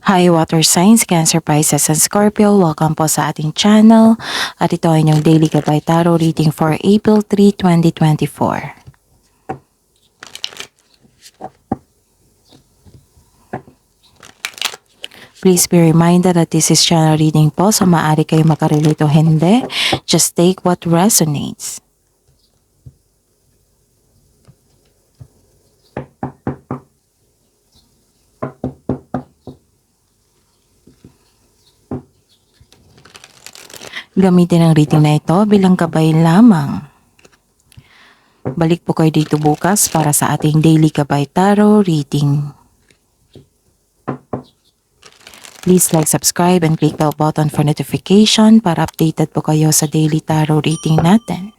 Hi Water Signs, Cancer, Pisces, and Scorpio. Welcome po sa ating channel. At ito ay inyong Daily Gabay Tarot reading for April 3, 2024. Please be reminded that this is channel reading po, so maaari kayo makarelate o hindi. Just take what resonates. Gamitin ang reading na ito bilang gabay lamang. Balik po kayo dito bukas para sa ating Daily Gabay Tarot reading. Please like, subscribe, and click the button for notification para updated po kayo sa Daily Tarot reading natin.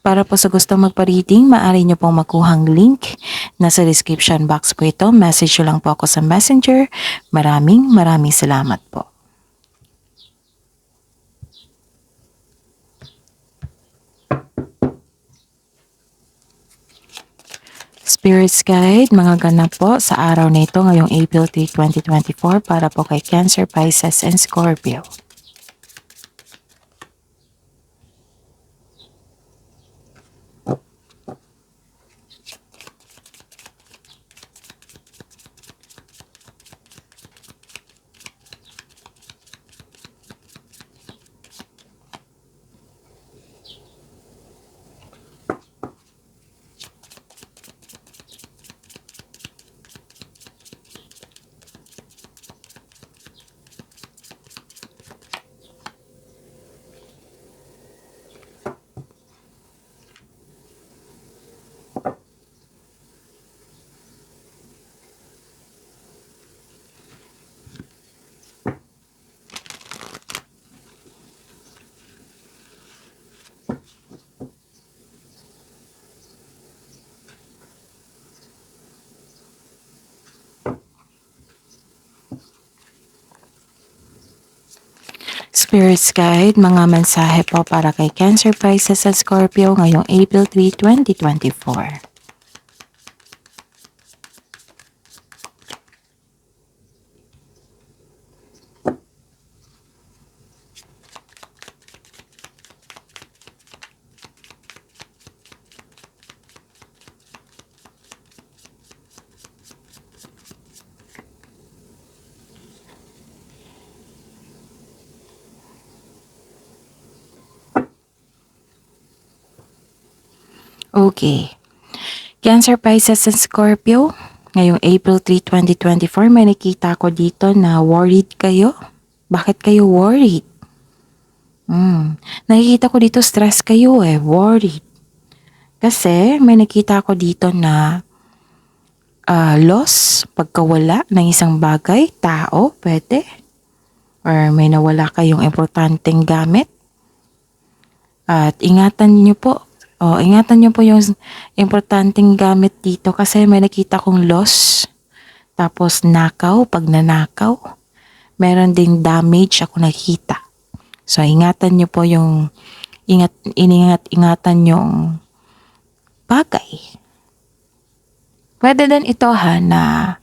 Para po sa gusto magpa-reading, maaari nyo pong makuhang link. Nasa description box po ito. Message nyo lang po ako sa Messenger. Maraming salamat po. Spirits Guide, mga ganap po sa araw na ito ngayong April 3, 2024 para po kay Cancer, Pisces, and Scorpio. Spirits Guide, mga mensahe po para kay Cancer, Pisces, at Scorpio ngayong April 3, 2024. Okay. Cancer, Pisces, and Scorpio, ngayong April 3, 2024, may nakita ko dito na worried kayo. Bakit kayo worried? Nakikita ko dito stress kayo worried. Kasi may nakita ko dito na loss, pagkawala ng isang bagay, tao, pwede. Or may nawala kayong importanteng gamit. At ingatan niyo po yung importanteng gamit dito kasi may nakita kong loss. Tapos nakaw, pag nanakaw, meron ding damage ako nakita. So ingatan niyo po yung, ingatan yung bagay. Pwede din ito na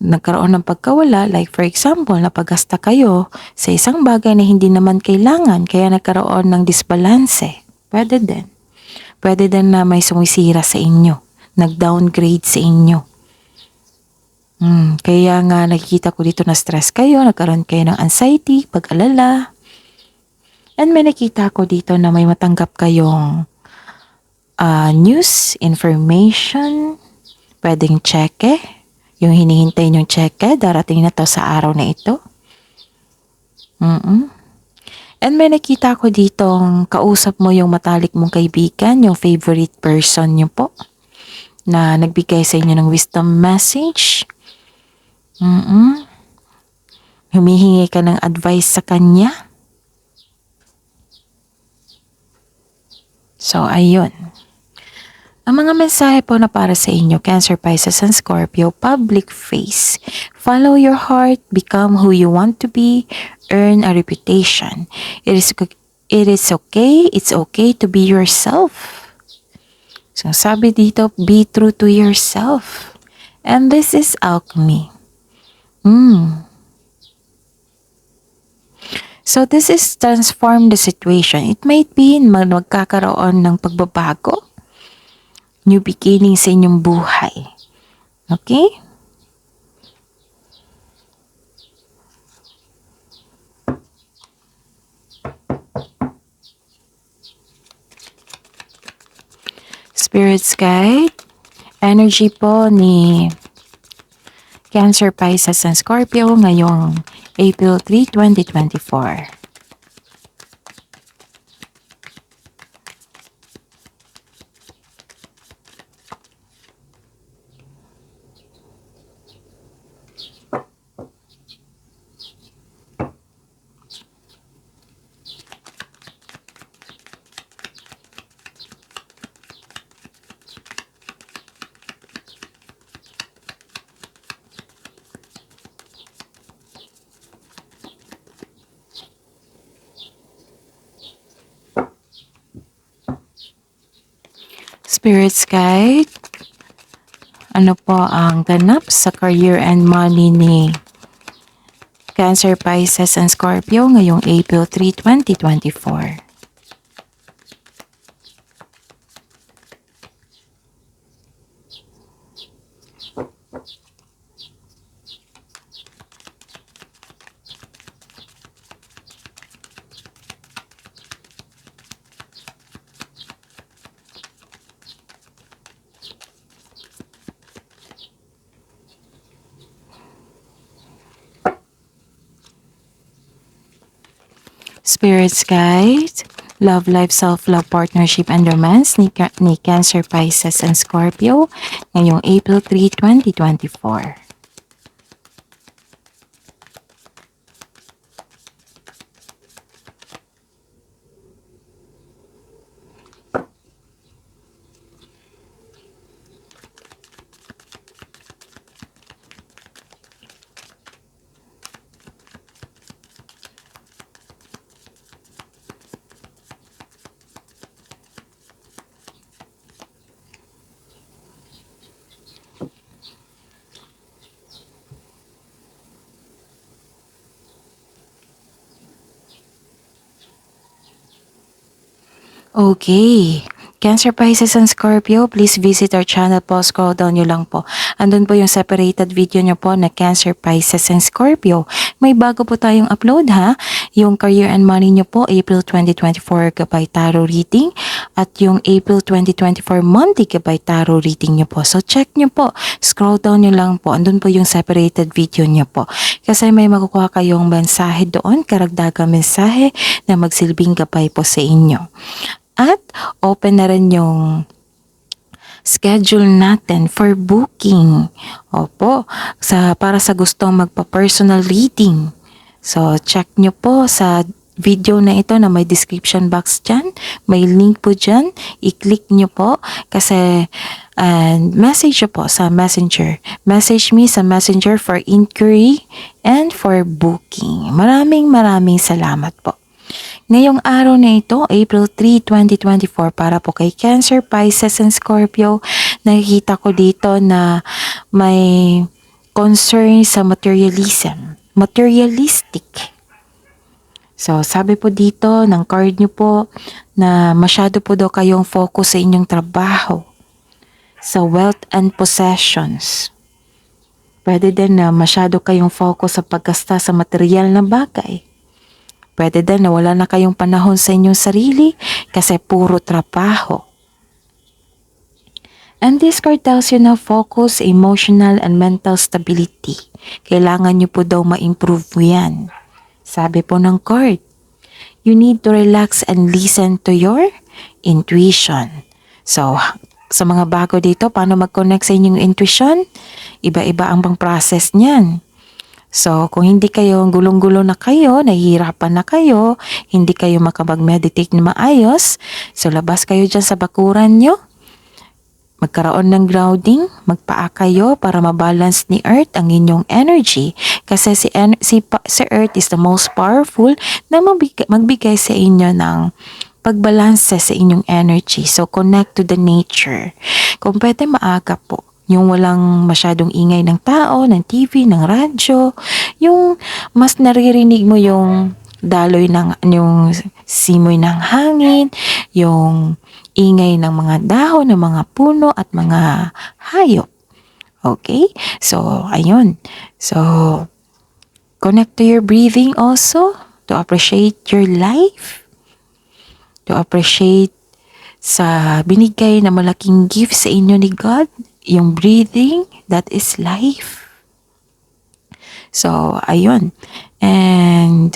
nagkaroon ng pagkawala, like for example, napagasta kayo sa isang bagay na hindi naman kailangan, kaya nagkaroon ng disbalanse. Pwede din. Pwede din na may sumisira sa inyo, nag-downgrade sa inyo. Kaya nga nakikita ko dito na stress kayo, nagkaroon kayo ng anxiety, pag-alala. And may nakita ko dito na may matanggap kayong news, information, pwedeng cheque. Yung hinihintay nyong cheque, darating na to sa araw na ito. And may nakita ko ditong kausap mo yung matalik mong kaibigan, yung favorite person nyo po, na nagbigay sa inyo ng wisdom message. Humihingi ka ng advice sa kanya. So, ayun. Ang mga mensahe po na para sa inyo, Cancer, Pisces, and Scorpio, public face. Follow your heart, become who you want to be, earn a reputation. It is okay, it's okay to be yourself. So sabi dito, be true to yourself. And this is alchemy. So this is transform the situation. It might be magkakaroon ng pagbabago, new beginning sa inyong buhay. Okay? Spirits guide, energy po ni Cancer, Pisces, and Scorpio ngayong April 3, 2024. Spirits guide, ano po ang ganap sa career and money ni Cancer, Pisces, and Scorpio ngayong April 3, 2024? Spirits guide, love life, self-love, partnership, and romance ni Cancer, Pisces, and Scorpio ngayong April 3, 2024. Okay. Cancer, Pisces, and Scorpio, please visit our channel po. Scroll down nyo lang po. Andun po yung separated video nyo po na Cancer, Pisces, and Scorpio. May bago po tayong upload ha. Yung career and money nyo po, April 2024 Gabay Tarot Reading. At yung April 2024 monthly Gabay Tarot Reading nyo po. So check nyo po. Scroll down nyo lang po. Andun po yung separated video nyo po. Kasi may makukuha kayong mensahe doon, karagdagang mensahe na magsilbing gabay po sa inyo. At open na rin yung schedule natin for booking. Opo, para sa gustong magpa-personal reading. So, check nyo po sa video na ito na may description box dyan. May link po dyan. I-click nyo po kasi message nyo po sa messenger. Message me sa messenger for inquiry and for booking. Maraming salamat po. Ngayong araw na ito, April 3, 2024, para po kay Cancer, Pisces, and Scorpio, nakikita ko dito na may concern sa materialism. Materialistic. So, sabi po dito ng card nyo po na masyado po daw kayong focus sa inyong trabaho, sa wealth and possessions. Pwede din na masyado kayong focus sa paggasta sa material na bagay. Pwede din na wala na kayong panahon sa inyong sarili kasi puro trabaho. And this card tells you na focus, emotional, and mental stability. Kailangan nyo po daw ma-improve yan. Sabi po ng card, you need to relax and listen to your intuition. So, sa mga bago dito, paano mag-connect sa inyong intuition? Iba-iba ang pang-process niyan. So, kung hindi kayo, gulong-gulo na kayo, nahihirapan na kayo, hindi kayo makapag-meditate na maayos, so labas kayo dyan sa bakuran nyo, magkaroon ng grounding, magpaa kayo para mabalance ni Earth ang inyong energy. Kasi si Earth is the most powerful na magbigay sa inyo ng pagbalanse sa inyong energy. So, connect to the nature. Kung pwede maaga po, Yung walang masyadong ingay ng tao, ng TV, ng radyo. Yung mas naririnig mo yung daloy ng yung simoy ng hangin, yung ingay ng mga dahon, ng mga puno at mga hayop. Okay? So, ayun. So, connect to your breathing also to appreciate your life, to appreciate sa binigay na malaking gift sa inyo ni God, yung breathing, that is life. So, ayun. And,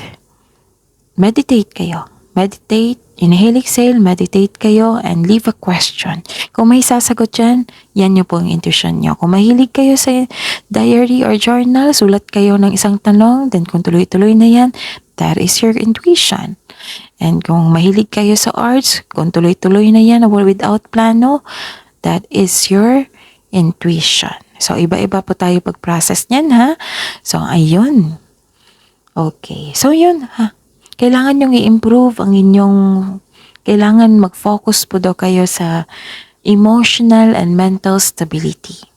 meditate kayo. Meditate, inhale, exhale, meditate kayo, and leave a question. Kung may sasagot dyan, yan nyo po ang intuition nyo. Kung mahilig kayo sa diary or journal, sulat kayo ng isang tanong, then kung tuloy-tuloy na yan, that is your intuition. And kung mahilig kayo sa arts, kung tuloy-tuloy na yan without plano, that is your intuition. So, iba-iba po tayo pag-process niyan, ha? So, ayun. Okay. So, yun, ha? Kailangan nyong i-improve ang inyong, kailangan mag-focus po daw kayo sa emotional and mental stability.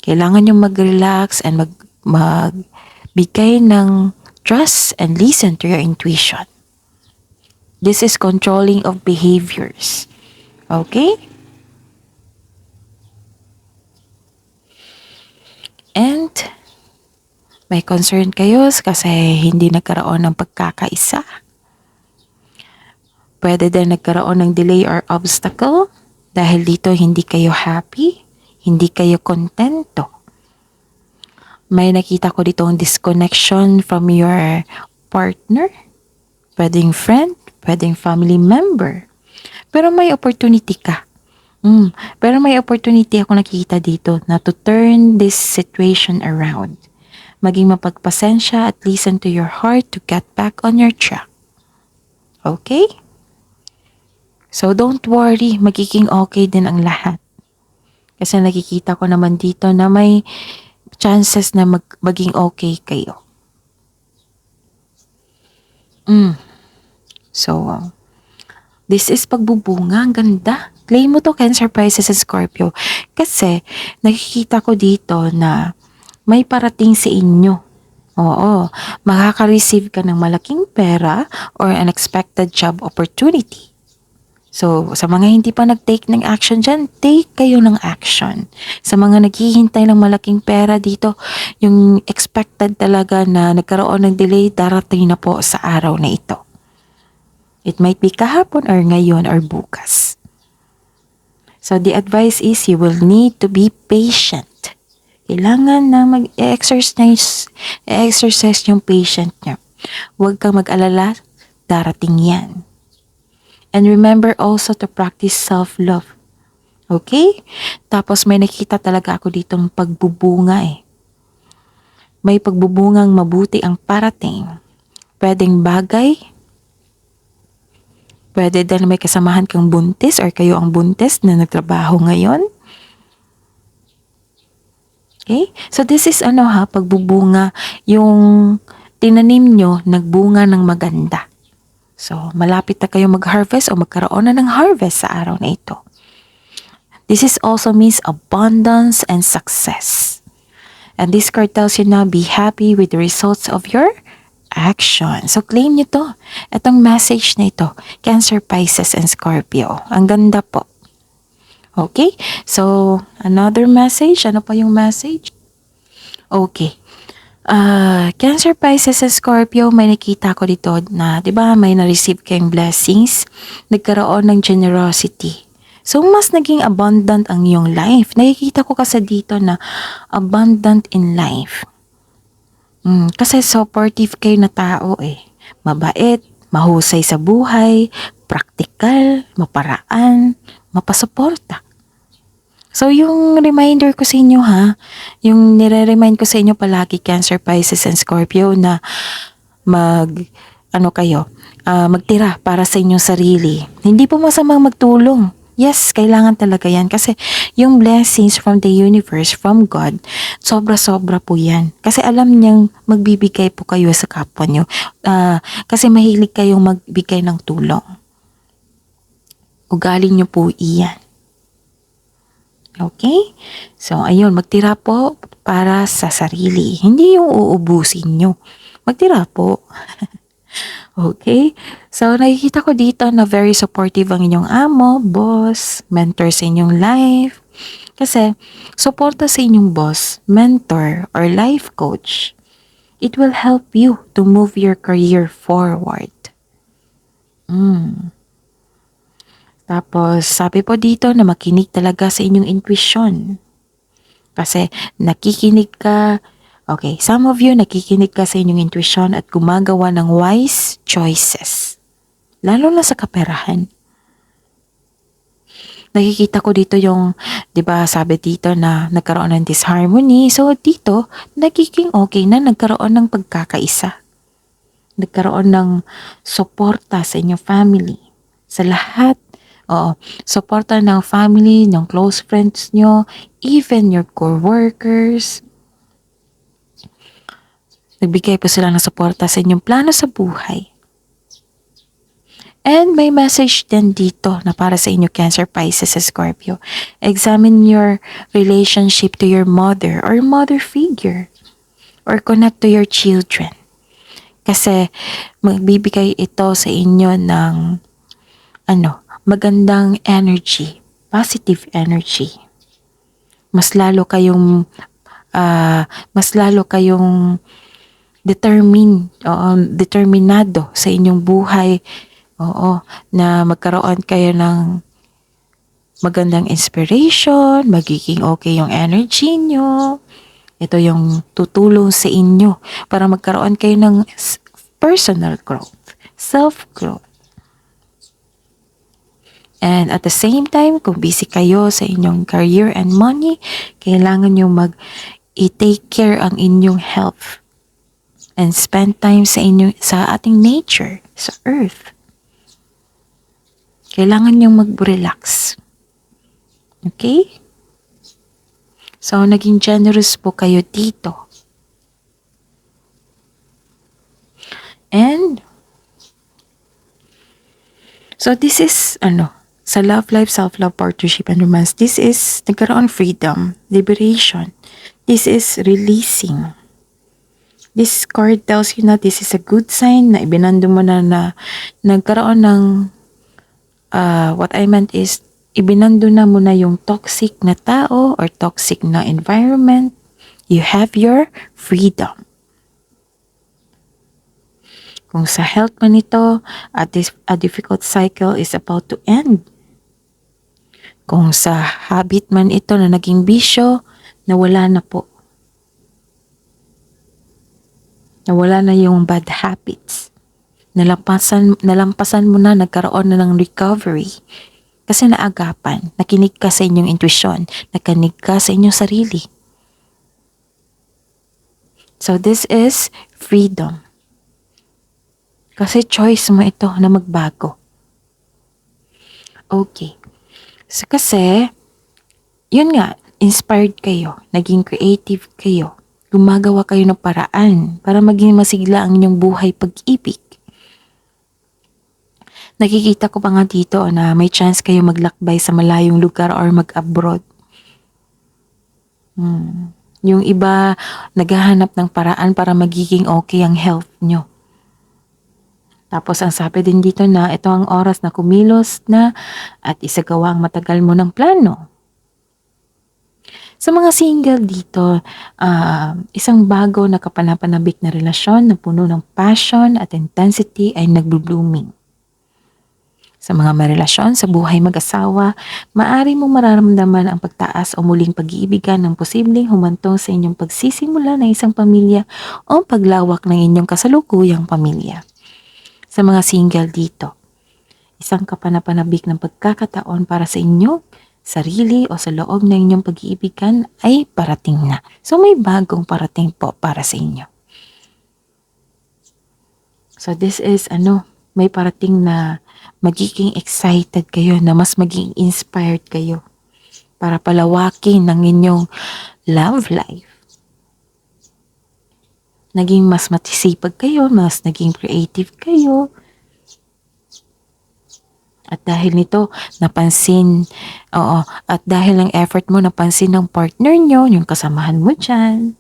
Kailangan nyong mag-relax and magbigay ng trust and listen to your intuition. This is controlling of behaviors. Okay? And may concern kayo kasi hindi nagkaroon ng pagkakaisa. Pwede din nagkaroon ng delay or obstacle dahil dito hindi kayo happy, hindi kayo kontento. May nakita ko dito ang disconnection from your partner, pwedeng friend, pwedeng family member. Pero may opportunity ka. Pero may opportunity ako nakikita dito na to turn this situation around. Maging mapagpasensya at listen to your heart to get back on your track. Okay? So don't worry, magiging okay din ang lahat. Kasi nakikita ko naman dito na may chances na maging okay kayo. So, this is pagbubunga. Ang ganda. Claim mo to, Cancer, Pisces, and Scorpio. Kasi, nakikita ko dito na may parating sa inyo. Oo, makaka-receive ka ng malaking pera or unexpected job opportunity. So, sa mga hindi pa nag-take ng action dyan, take kayo ng action. Sa mga naghihintay ng malaking pera dito, yung expected talaga na nagkaroon ng delay, darating na po sa araw na ito. It might be kahapon or ngayon or bukas. So, the advice is you will need to be patient. Kailangan na mag-exercise yung patient niya. Huwag kang mag-alala, darating yan. And remember also to practice self-love. Okay? Tapos may nakita talaga ako ditong pagbubunga eh. May pagbubungang mabuti ang parating. Pwedeng bagay. Pwede din may kasamahan kang buntis or kayo ang buntis na nagtrabaho ngayon. Okay? So this is pagbubunga. Yung tinanim nyo, nagbunga ng maganda. So, malapit na kayo mag-harvest o magkaroon na ng harvest sa araw na ito. This is also means abundance and success. And this card tells you now, be happy with the results of your action. So, claim nyo to. Itong message na ito, Cancer, Pisces, and Scorpio. Ang ganda po. Okay? So, another message. Ano pa yung message? Okay. Cancer, Pisces, and Scorpio, may nakita ko dito na, di ba, may na-receive kayong blessings, nagkaroon ng generosity. So, mas naging abundant ang iyong life. Nakikita ko kasi dito na abundant in life. Kasi supportive kayo na tao eh. Mabait, mahusay sa buhay, praktikal, maparaan, mapasuporta. So, yung reminder ko sa inyo yung nire-remind ko sa inyo palagi, Cancer, Pisces, and Scorpio, na magtira para sa inyong sarili. Hindi po masamang magtulong. Yes, kailangan talaga yan. Kasi yung blessings from the universe, from God, sobra-sobra po yan. Kasi alam niyang magbibigay po kayo sa kapwa niyo. Kasi mahilig kayong magbigay ng tulong. Ugali niyo po iyan. Okay? So, ayun, magtira po para sa sarili. Hindi yung uubusin nyo. Magtira po. Okay? So, nakikita ko dito na very supportive ang inyong amo, boss, mentor sa inyong life. Kasi, suporta sa inyong boss, mentor, or life coach, it will help you to move your career forward. Tapos, sabi po dito na makinig talaga sa inyong intuition. Kasi, nakikinig ka, okay, some of you nakikinig ka sa inyong intuition at gumagawa ng wise choices. Lalo na sa kaperahan. Nakikita ko dito yung, 'di ba, sabi dito na nagkaroon ng disharmony. So dito, nagiging okay na, nagkaroon ng pagkakaisa. Nagkaroon ng suporta sa inyong family. Sa lahat, oo, suporta ng family, ng close friends nyo, even your co-workers. Nagbigay po sila ng suporta sa inyong plano sa buhay. And may message din dito na para sa inyo, Cancer, Pisces, Scorpio. Examine your relationship to your mother or mother figure, or connect to your children. Kasi magbibigay ito sa inyo ng magandang energy, positive energy. Mas lalo kayong determinado sa inyong buhay. Oo, na magkaroon kayo ng magandang inspiration, magiging okay yung energy nyo. Ito yung tutulong sa inyo para magkaroon kayo ng personal growth, self-growth. And at the same time, kung busy kayo sa inyong career and money, kailangan nyo i-take care ang inyong health and spend time sa ating nature, sa earth. Kailangan nyo mag-relax. Okay? So, naging generous po kayo dito. And, so this is, sa love life, self-love, partnership, and romance, this is, nagkaroon freedom, liberation. This is releasing. This card tells you na this is a good sign na ibinando mo na nagkaroon ng, what I meant is, ibinando na mo na yung toxic na tao or toxic na environment. You have your freedom. Kung sa health man ito, a difficult cycle is about to end. Kung sa habit man ito na naging bisyo, nawala na po. Nawala na yung bad habits. Nalampasan mo na, nagkaroon na ng recovery. Kasi naagapan, nakinig ka sa inyong intuition, nakinig ka sa inyong sarili. So this is freedom. Kasi choice mo ito na magbago. Okay. So kasi, yun nga, inspired kayo, naging creative kayo, gumagawa kayo ng paraan para maging masigla ang inyong buhay pag-ibig. Nakikita ko pa nga dito na may chance kayo maglakbay sa malayong lugar or mag-abroad. Yung iba, naghahanap ng paraan para magiging okay ang health nyo. Tapos ang sabi din dito na ito ang oras na kumilos na at isagawa ang matagal mo ng plano. Sa mga single dito, isang bago na kapanapanabik na relasyon na puno ng passion at intensity ay nagbo-blooming. Sa mga may relasyon sa buhay mag-asawa, maaari mong mararamdaman ang pagtaas o muling pag-iibigan ng posibleng humantong sa inyong pagsisimula ng isang pamilya o paglawak ng inyong kasalukuyang pamilya. Sa mga single dito, isang kapanapanabik ng pagkakataon para sa inyo, sarili o sa loob ng inyong pag-iibigan ay parating na. So may bagong parating po para sa inyo. So this is may parating na magiging excited kayo, na mas maging inspired kayo para palawakin ng inyong love life. Naging mas matisipag kayo, mas naging creative kayo. At dahil nito, napansin, oo, at dahil ng effort mo, napansin ng partner nyo, yung kasamahan mo dyan.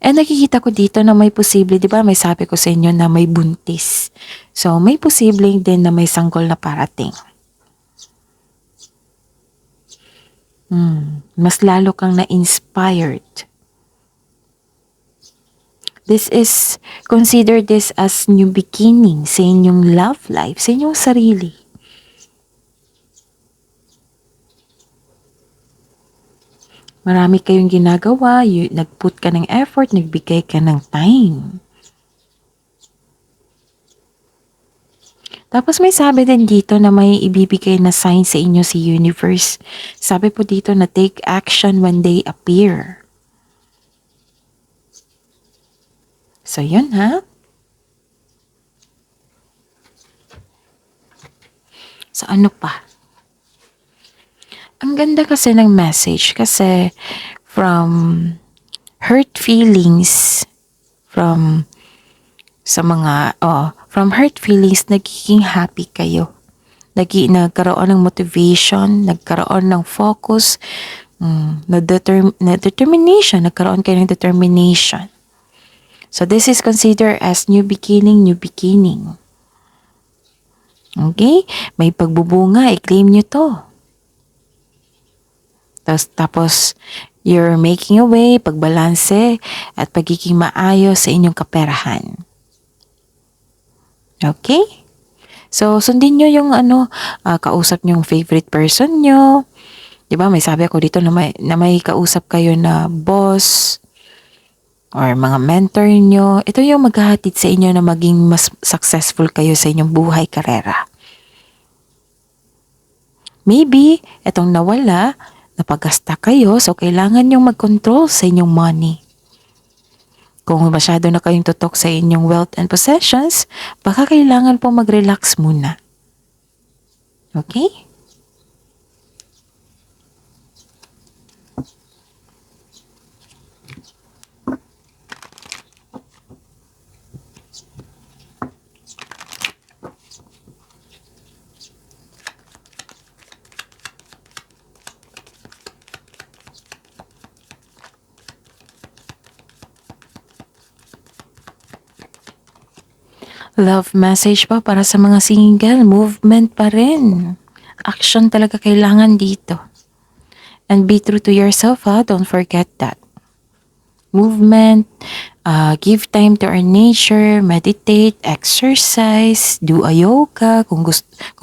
And nakikita ko dito na may posible, di ba may sabi ko sa inyo na may buntis. So, may posibleng din na may sanggol na parating. Mas lalo kang na-inspired. This is, consider this as new beginning sa inyong love life, sa inyong sarili. Marami kayong ginagawa, nag-put ka ng effort, nagbigay ka ng time. Tapos may sabi din dito na may ibibigay na sign sa inyo si universe. Sabi po dito na take action when they appear. So yun ha. So ano pa? Ang ganda kasi ng message kasi from hurt feelings, from hurt feelings, nagiging happy kayo. Nagkaroon ng motivation, nagkaroon ng focus, determination, nagkaroon kayo ng determination. So this is considered as new beginning, new beginning. Okay? May pagbubunga, i-claim nyo to. Tapos, you're making a way, pagbalanse, at pagiging maayos sa inyong kaperahan. Okay? So, sundin nyo yung kausap nyo yung favorite person nyo. Diba, may sabi ako dito na may kausap kayo na boss or mga mentor nyo. Ito yung maghahatid sa inyo na maging mas successful kayo sa inyong buhay, karera. Maybe, itong nawala, napagasta kayo, so kailangan nyong mag-control sa inyong money. Kung masyado na kayong tutok sa inyong wealth and possessions, baka kailangan po mag-relax muna. Okay? Love message pa para sa mga single, movement pa rin. Action talaga kailangan dito. And be true to yourself ha, don't forget that. Movement, give time to our nature, meditate, exercise, do a yoga, kung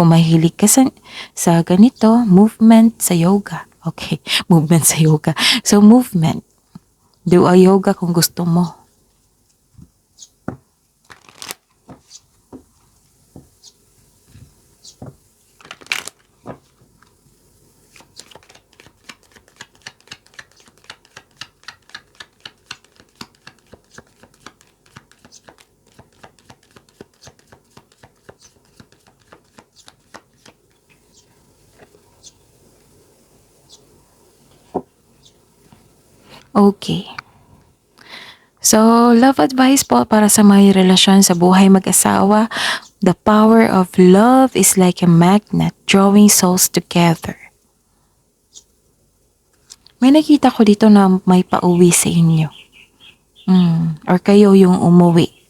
mahilig ka sa ganito, movement sa yoga. Okay, movement sa yoga. So movement, do a yoga kung gusto mo. Okay. So, love advice po para sa may relasyon sa buhay mag-asawa. The power of love is like a magnet drawing souls together. May nakita ko dito na may pauwi sa inyo. Or kayo yung umuwi.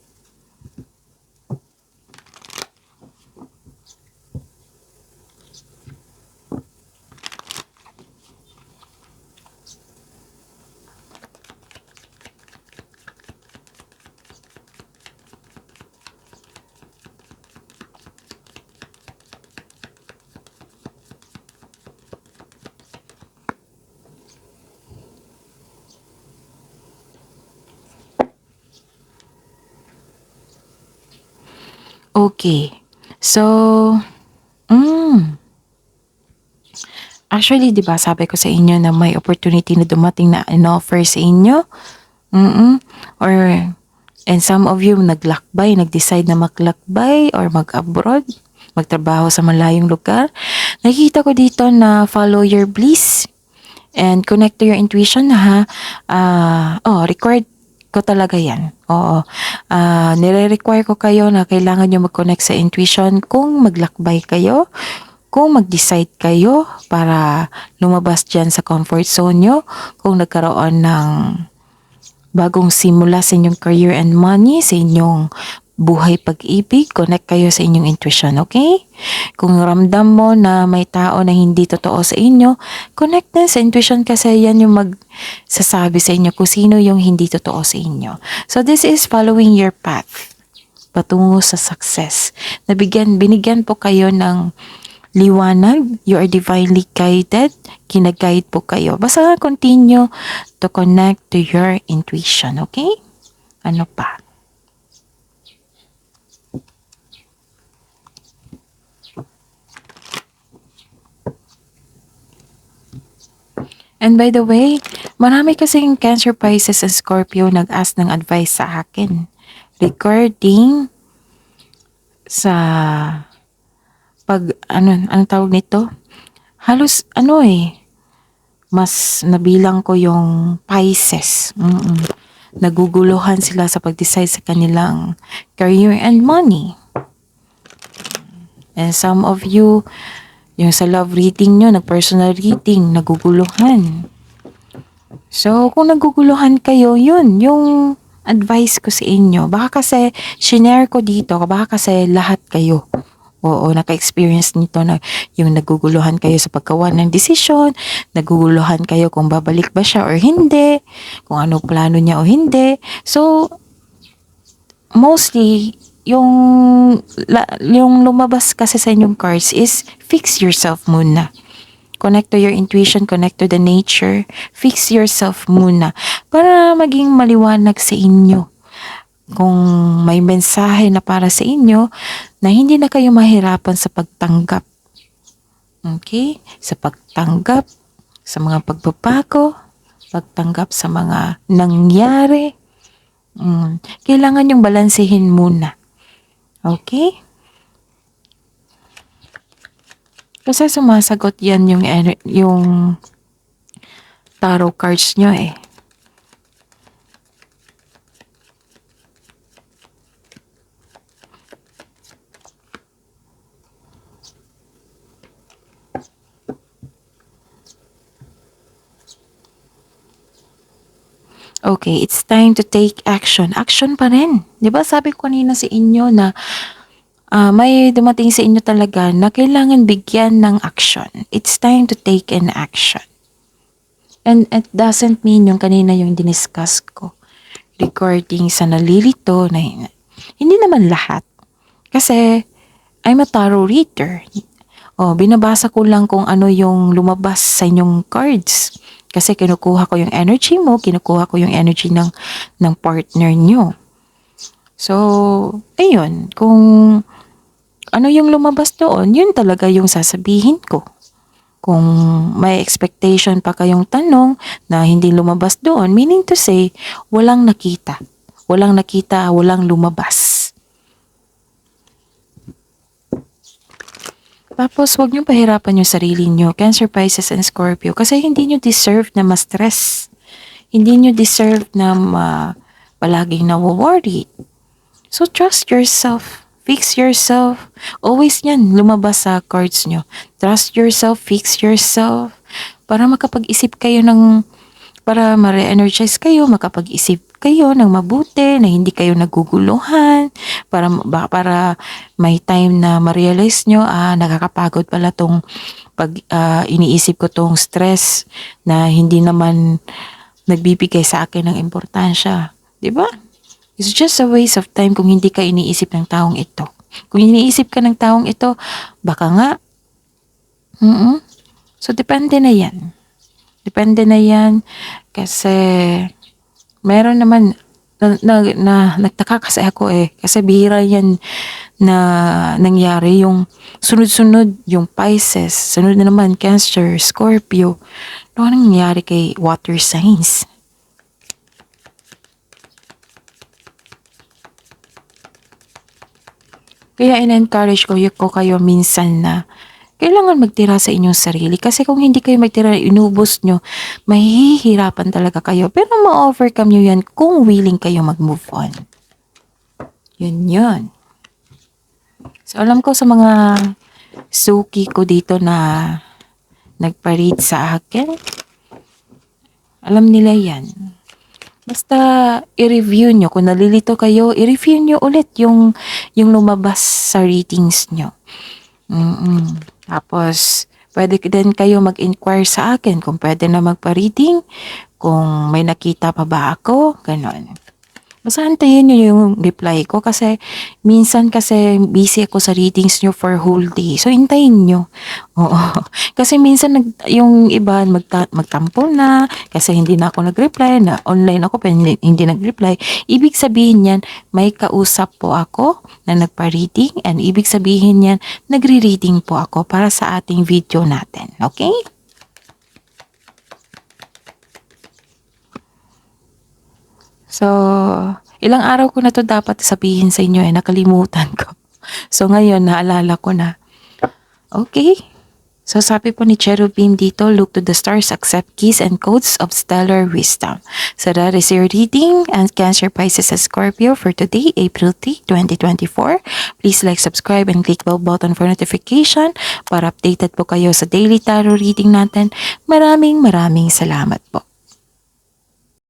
Okay. So, actually, di ba, sabi ko sa inyo na may opportunity na dumating na in-offer sa inyo? Or, and some of you naglakbay, nag-decide na maglakbay or mag-abroad, magtrabaho sa malayong lugar. Nakikita ko dito na follow your bliss and connect to your intuition ha. Required ko talaga yan. Oo. Nire-require ko kayo na kailangan nyo mag-connect sa intuition kung maglakbay kayo, kung mag-decide kayo para lumabas dyan sa comfort zone nyo, kung nagkaroon ng bagong simula sa inyong career and money, sa inyong buhay pag-ibig, connect kayo sa inyong intuition, okay? Kung ramdam mo na may tao na hindi totoo sa inyo, connect na sa intuition kasi yan yung magsasabi sa inyo kung sino yung hindi totoo sa inyo. So this is following your path patungo sa success. Binigyan po kayo ng liwanag, you are divinely guided, kinaguide po kayo. Basta continue to connect to your intuition, okay? Ano pa? And by the way, marami kasing Cancer, Pisces, and Scorpio nag-ask ng advice sa akin regarding sa anong tawag nito? Halos mas nabilang ko yung Pisces. Naguguluhan sila sa pag-decide sa kanilang career and money. And some of you, yung sa love reading nyo, personal reading, naguguluhan. So, kung naguguluhan kayo, yun, yung advice ko sa inyo. Baka kasi, shinare ko dito, baka kasi lahat kayo. Oo, naka-experience nito na yung naguguluhan kayo sa paggawa ng desisyon, naguguluhan kayo kung babalik ba siya or hindi, kung ano plano niya o hindi. So, mostly, yung lumabas kasi sa inyong cards is fix yourself muna. Connect to your intuition, connect to the nature. Fix yourself muna para maging maliwanag sa inyo. Kung may mensahe na para sa inyo na hindi na kayo mahirapan sa pagtanggap. Okay? Sa pagtanggap sa mga pagbabago, pagtanggap sa mga nangyari. Kailangan yung balansehin muna. Okay? Kasi sumasagot yan yung tarot cards nyo eh. Okay, it's time to take action. Action pa rin. 'Di ba sabi ko kanina sa inyo na may dumating sa inyo talaga na kailangan bigyan ng action. It's time to take an action. And it doesn't mean yung kanina yung diniscuss ko regarding sa nalilito na hindi naman lahat. Kasi I'm a tarot reader. Binabasa ko lang kung ano yung lumabas sa inyong cards. Kasi kinukuha ko yung energy mo, kinukuha ko yung energy ng partner nyo. So, ayun, kung ano yung lumabas doon, yun talaga yung sasabihin ko. Kung may expectation pa kayong tanong na hindi lumabas doon, meaning to say, walang nakita. Walang nakita, walang lumabas. Tapos, huwag niyong pahirapan yung sarili niyo, Cancer, Pisces, and Scorpio, kasi hindi niyo deserve na ma-stress. Hindi niyo deserve na palaging na-worried. So, trust yourself. Fix yourself. Always yan, lumabas sa cards niyo. Trust yourself, fix yourself. Para makapag-isip kayo para ma-re-energize kayo, makapag-isip kayo ng mabuti, na hindi kayo naguguluhan, para may time na ma-realize nyo, nakakapagod pala tong iniisip ko tong stress na hindi naman nagbibigay sa akin ng importansya. Diba? It's just a waste of time kung hindi ka iniisip ng taong ito. Kung iniisip ka ng taong ito, baka nga, so depende na yan. Depende na yan kasi meron naman nagtaka kasi ako kasi bihira yan na nangyari yung sunod-sunod yung Pisces, sunod na naman Cancer, Scorpio. Ano nangyari kay water signs? Kaya in-encourage ko kayo minsan na kailangan magtira sa inyong sarili. Kasi kung hindi kayo magtira, inubos nyo, mahihirapan talaga kayo. Pero ma-overcome nyo yan kung willing kayo mag-move on. Yun. So, alam ko sa mga suki ko dito na nagpa-read sa akin, alam nila yan. Basta i-review nyo. Kung nalilito kayo, i-review nyo ulit yung lumabas sa ratings nyo. Tapos, pwede din kayo mag-inquire sa akin kung pwede na magpa-reading, kung may nakita pa ba ako, ganon. Basta antayin nyo yung reply ko kasi minsan kasi busy ako sa readings nyo for whole day. So, hintayin nyo. Oo. Kasi minsan yung iba magtampo na kasi hindi na ako nag-reply, na online ako pero hindi nag-reply. Ibig sabihin yan, may kausap po ako na nagpa-reading, and ibig sabihin yan, nagre-reading po ako para sa ating video natin. Okay? So, ilang araw ko na to dapat sabihin sa inyo, nakalimutan ko. So, ngayon, naalala ko na. Okay. So, sabi po ni Cherubim dito, look to the stars, accept keys and codes of stellar wisdom. So, that is your reading and Cancer, Pisces, and Scorpio for today, April 3, 2024. Please like, subscribe, and click bell button for notification para updated po kayo sa daily tarot reading natin. Maraming salamat po.